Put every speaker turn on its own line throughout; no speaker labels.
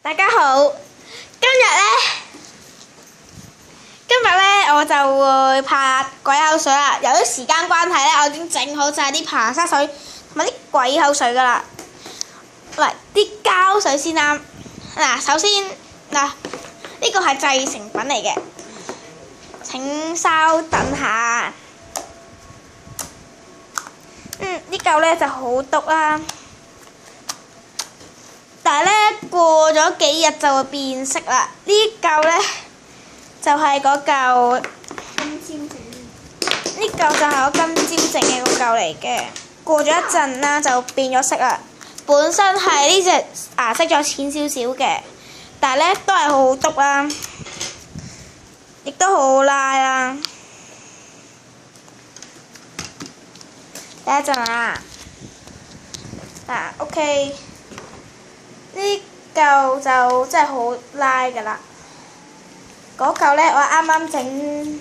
大家好，今日呢，我就會拍鬼口水啦。由於時間關係呢，我已經整好晒啲爬沙水同埋啲鬼口水噶啦。嚟啲膠水先啦。首先呢個係製成品嚟嘅，請稍等下。呢嚿呢就好毒啦。但係呢，過咗幾日就會變色啦。呢嚿呢，就係嗰嚿金尖整。呢嚿就係我金尖整嘅嗰嚿嚟嘅。過咗一陣啦，就變咗色啦。本身係呢隻顏色再淺少少嘅，但係呢都係好毒啦，亦都好拉啦。等一陣啊，OK。呢嚿就真係好拉㗎啦，嗰嚿呢，我啱啱整，呢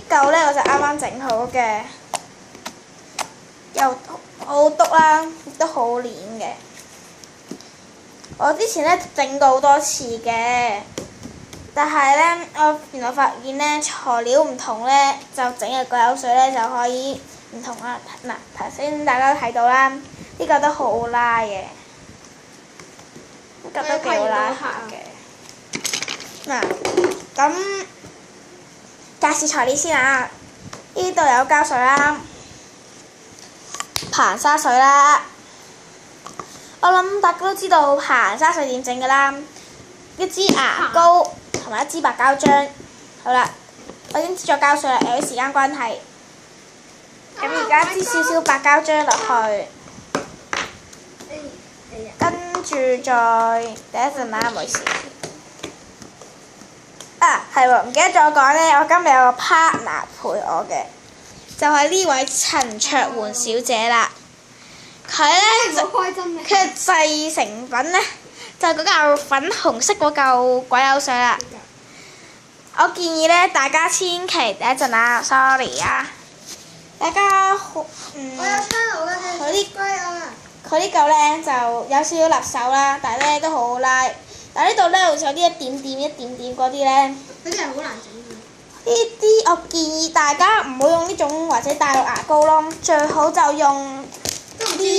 嚿呢，我就啱啱整好嘅，又好篤啦，亦都好黏嘅。我之前呢整過好多次嘅，但係呢，我原來發現呢材料唔同呢，就整嘅鬼口水呢就可以唔同啦。頭先大家都睇到啦，呢嚿都好拉嘅。呢嚿都幾好拉下嘅。咁介紹材料先啊！呢度有膠水啦、硼砂水啦。我諗大家都知道硼砂水點整㗎啦，一支牙膏同埋一支白膠漿。好啦，我已經擠咗膠水啦，由於時間關係，咁而家擠少少白膠漿落去。跟住再等一陣啦，唔好意思。係喎，唔記得咗講呢，我今日有個 partner 陪我嘅，就係呢位陳卓媛小姐啦。佢呢，佢嘅製成品呢，就嗰嚿粉紅色嗰嚿鬼口水啦。我建議呢，大家千祈等一陣啊 ，sorry 啊，大家我有聽到嘅佢呢嚿呢就有少少辣手啦，但係呢都好拉。但係呢度呢好似有啲一點點嗰啲呢。
嗰啲係好難整嘅。
呢啲我建議大家唔好用呢種或者大陸牙膏咯，最好就用呢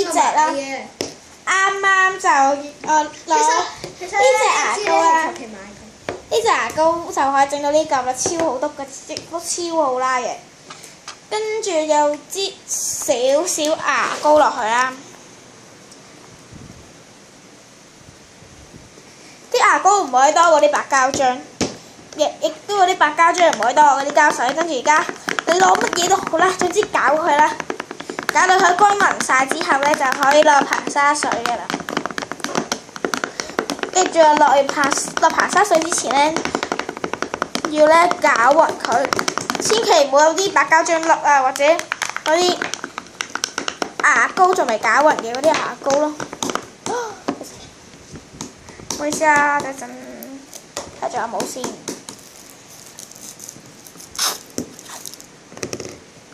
隻啦。啱啱就攞呢隻牙膏啦。呢隻牙膏就可以整到呢嚿啦，超好篤嘅，亦都超好拉嘅。跟住又擠少少牙膏落去啦。啲牙膏唔可以多過啲白膠漿，亦都嗰啲白膠漿唔可以多過嗰啲膠水。跟住而家你攞乜嘢都好啦，總之搞佢啦，搞到佢均勻晒之後呢，就可以落硼砂水嘅啦。跟住落硼砂水之前呢，要呢攪勻佢，千祈唔好有啲白膠漿粒啊，或者嗰啲牙膏仲未攪勻嘅嗰啲牙膏咯。唔好意思啊，等陣睇仲有冇先。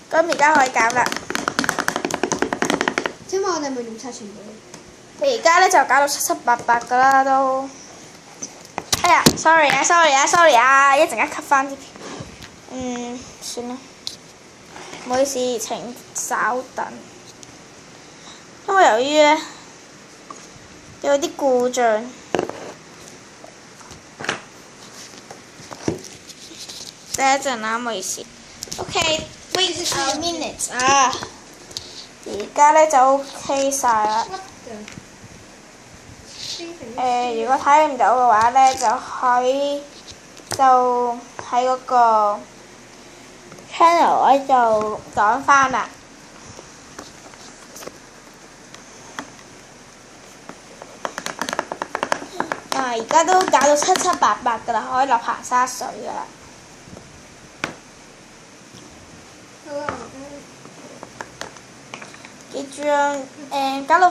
咁而家可以搞啦。
請問我哋咪用晒全部？
而家呢就搞到七七八八㗎啦都。哎呀 ，sorry 啊，一陣間 cut 翻啲片。算啦，唔好意思，請稍等。因為由於呢有啲故障。等一陣啦，唔好意思。OK，wait a minute 啊！而家呢就 OK 晒啦。如果睇唔到嘅話呢，就喺嗰個 channel 呢就講翻啦。而家都搞到七七八八㗎啦，可以落硼砂水㗎啦。記住啊！搞到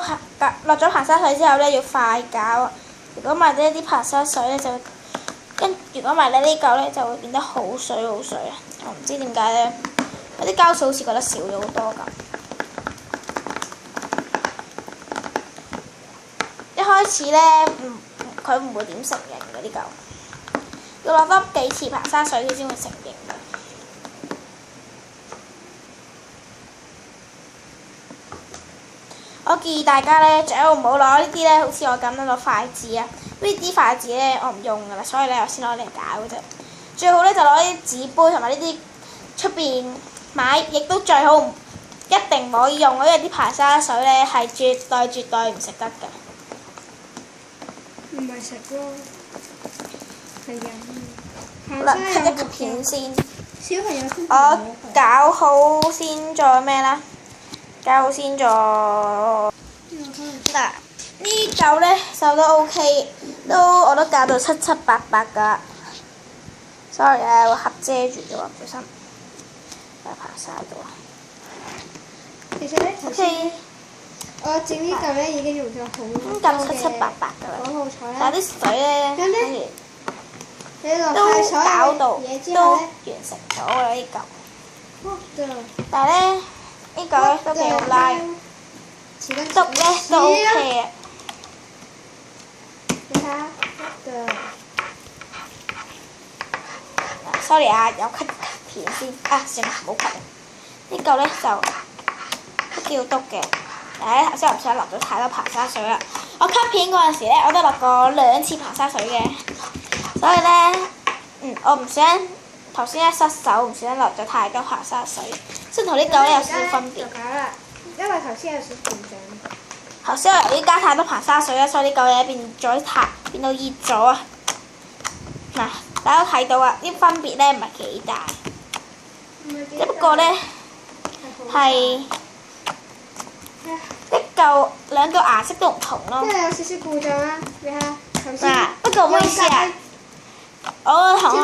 落咗硼砂水之後呢，要快攪。如果唔係呢啲硼砂水呢，如果唔係呢嚿呢，就會變得好水啊！我唔知點解呢，有啲膠水好似覺得少咗好多咁。一開始呢，佢唔會點成形嘅呢嚿，要落多幾次爬沙水佢先會成形嘅。我建議大家咧，最好唔好攞呢啲咧，好似我咁樣攞筷子啊，呢啲筷子咧我唔用㗎啦，所以咧我先攞嚟搞嘅啫。最好咧就攞啲紙杯同埋呢啲出邊買，亦都最好一定唔可以用，因為啲爬沙水咧係絕對唔食得㗎。
唔係食咯，係飲。
好啦，切一個片先。
小朋友先。
我搞好先再咩啦？搞好先再嗱呢嚿咧就都 OK，我都搞到七七八八㗎。sorry 啊，個盒遮住咗啊，唔小心，爬晒到啊。
其實咧頭先我整呢嚿咧已經用咗好多嘅
搞七七八八㗎啦。
講好彩啦。
但係啲水咧，跟住
都
搞到都
嘢之後咧，
完成咗㗎啦呢嚿。但係咧呢嚿咧都幾好拉，篤咧都 OK 啊。
你睇下，sorry
啊，有 cut 片先啊，算啦，唔好 cut。呢嚿咧就都叫篤嘅，但係咧頭先我唔想落咗太多爬沙水啦。我 cut 片嗰陣時咧，我都落過2次爬沙水嘅，所以咧，我唔想頭先一失手，唔想落咗太多爬沙水，雖然同呢嚿咧有少少分別。
因為頭先有少少緊張。
頭先我由於加太多爬沙水啦，所以呢嚿嘢變到熱咗啊！嗱，大家都睇到啊，啲分別咧唔係幾大，只不過咧係兩嚿顏色都唔同咯。
因為有少少故障啦，你睇下頭先。
嗱，不過唔好意思啊，我同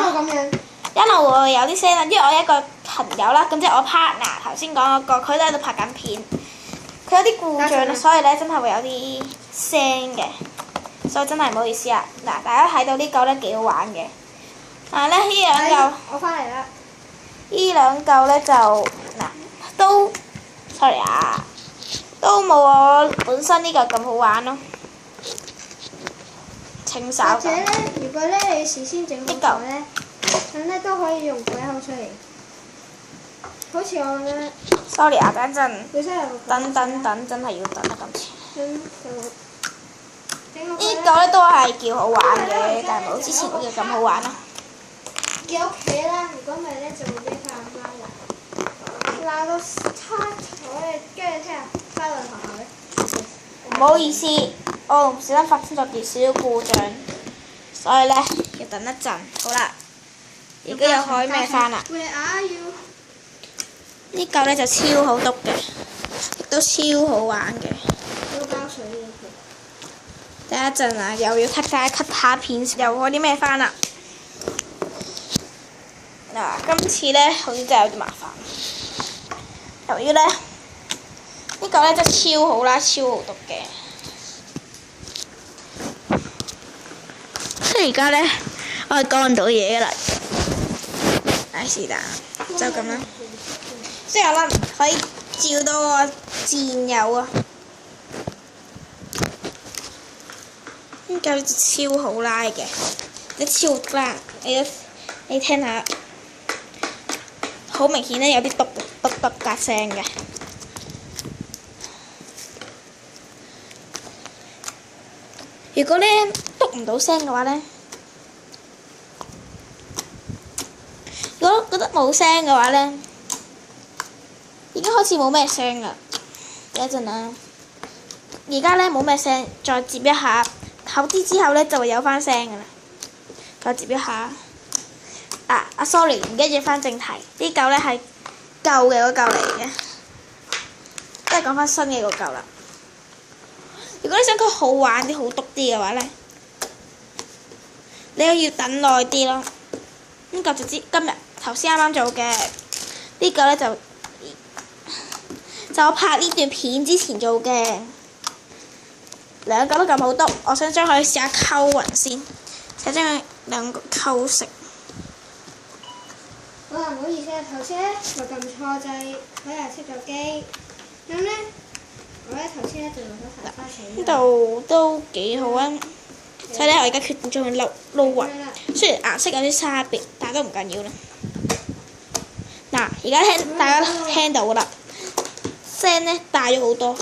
一路會有啲聲啦，因為我一個朋友啦，咁即係我 partner 頭先講嗰個，佢都喺度拍緊片，佢有啲故障啦，所以咧真係會有啲聲嘅，所以真係唔好意思啊。嗱，大家睇到呢嚿咧幾好玩嘅，但係咧呢兩嚿，
我翻嚟啦。
呢兩嚿咧就嗱都 sorry 啊，都冇我本身呢嚿咁好玩咯，清手咁。
或者咧，如果咧你事先整好咗咧，咁咧都可以用鬼口出嚟。好似我咁樣。
sorry 啊，等陣。
等，
真係要等啊今次。
呢
嚿咧都係叫好玩嘅，但係冇之前嗰隻咁好玩咯。
嘅屋企啦，如果唔係咧就會俾佢阿媽鬧到叉咗嘅，跟住聽日翻到學校咧。
唔好意思，我唔小心發生咗件小小故障，所以咧要等一陣。好啦，而家又可以咩翻啦？呢嚿咧就超好篤嘅，亦都超好玩嘅。
要膠水嘅佢。
等一陣啊，又要 cut 下片，又可以咩翻啦？嗱，今次咧好似真係有啲麻煩，由於咧呢嚿咧真係超好啦，超好篤嘅。即係而家咧，我係講唔到嘢噶啦，唉是但，就咁啦。雖然我諗可以照到我戰友啊，呢嚿超好拉嘅，超拉，你聽下，好明顯咧有啲篤格聲嘅。如果咧篤唔到聲嘅話咧，如果覺得冇聲嘅話咧，已經開始冇咩聲啦。等一陣啊，而家咧冇咩聲，再接一下，厚啲之後咧就會有翻聲噶啦。再接一下。sorry， 唔記得咗翻正題。呢嚿咧係舊嘅嗰嚿嚟嘅，都係講翻新嘅嗰嚿啦。如果你想佢好玩啲、好篤啲嘅話咧，你又要等耐啲咯。呢嚿就知今日頭先啱啱做嘅，呢嚿咧就我拍呢段片之前做嘅，兩嚿都咁好篤，我想將佢試下溝勻先，想將佢兩個溝食。
唔好意思啊，頭先咧我撳錯掣，佢又熄咗機，咁咧我咧頭先咧就用咗茶花水。
呢度都幾好啊！所以咧，我而家決定將佢撈勻。雖然顏色有啲差別，但係都唔緊要啦。嗱，而家大家聽到啦，聲咧大咗好多。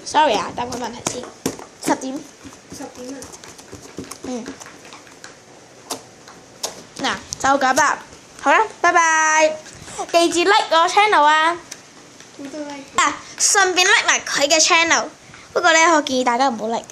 Sorry 啊，答個問題先。10點。
10點啊。
嗯。嗱，就咁啦。好啦，拜拜。記住 like 我 channel 啊！順便 like 埋佢嘅 channel。不過咧，我建議大家唔好 like。